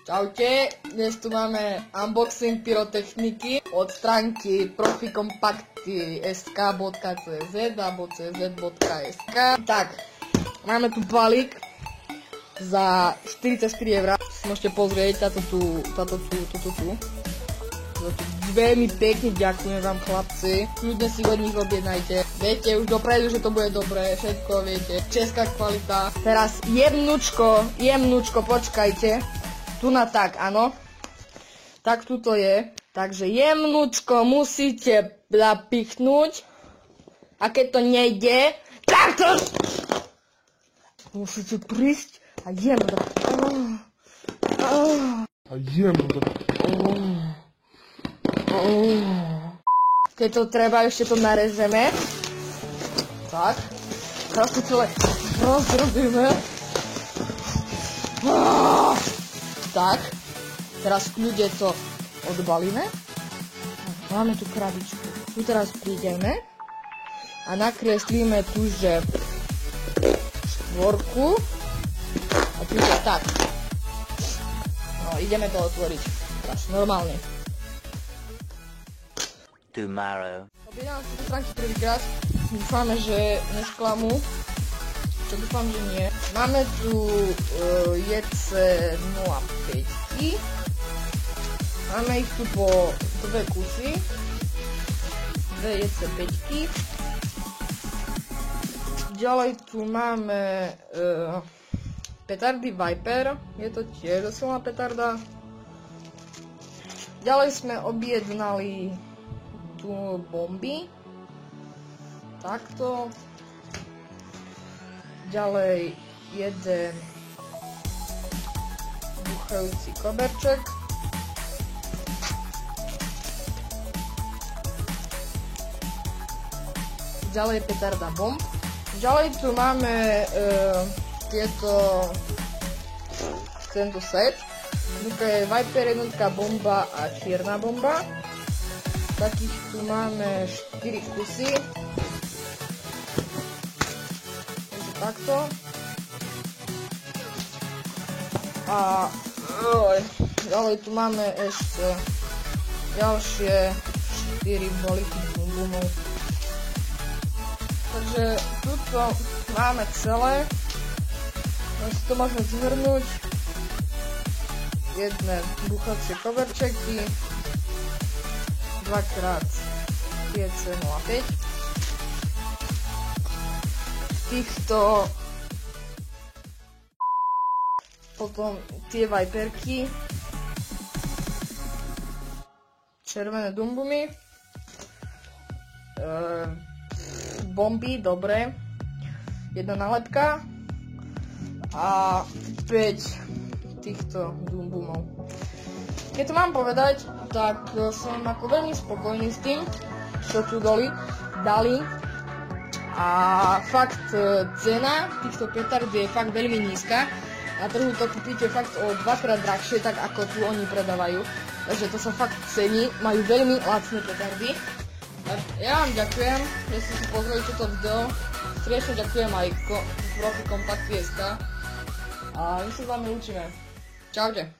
Čaute, dnes tu máme unboxing pyrotechniky od stránky proficompacty.sk.cz alebo cz.sk. Tak, máme tu balík za 44 €. Môžete pozrieť táto tu. Veľmi pekne ďakujem vám, chlapci. Ľudne si od nich objednajte. Viete už dopredu, že to bude dobré, všetko viete. Česká kvalita. Teraz jemnúčko, počkajte. Tu na tak, áno. Tak tuto je. Takže jemnúčko musíte zapichnúť. A keď to nejde, tak to musíte prísť a jemnúť. Keď to treba, ešte to narežeme. Tak. Teraz to celé rozrobíme. Tak. Teraz v kľude to odbalíme. Máme tu krabičku. Tu teraz prídeme a nakreslíme tu, že štvorku. A tu je tak. No, ideme to otvoriť. Teraz normálne. Tomorrow. Objednám si stránky prvýkrát. Dúfame, že nesklamú. Čo dúfam, že nie. Máme tu JC05. Máme ich tu po dve kusy. Dve JC5. Ďalej tu máme petardy Viper. Je to tiež silná petarda. Ďalej sme objednali tu bomby. Takto. Ďalej jeden buchajúci koberček. Ďalej petarda bomb. Ďalej tu máme tento set. Tu je Viper jednotka bomba a čierna bomba. Takých tu máme 4 kusy. Takže takto. A ďalej tu máme ešte ďalšie 4 balíky bumbumov. Takže tuto máme celé. Si to môžeme zhrnúť. Jedné buchacie koberčeky. 2x JC05. Týchto potom tie Viperky, červené dumbumy, bomby, dobre, jedna nálepka a 5 týchto dumbumov. Keď to mám povedať, tak som ako veľmi spokojný s tým, čo tu dali. A fakt cena týchto petard je fakt veľmi nízka. Na trhu to kúpite fakt o 2-krát drahšie, tak ako tu oni predávajú. Takže to sa fakt cení, majú veľmi lacné petardy. Tak ja vám ďakujem, že ste si pozreli toto video. Striešne ďakujem aj proficompacty.sk. A my sa s vami učíme. Čaute.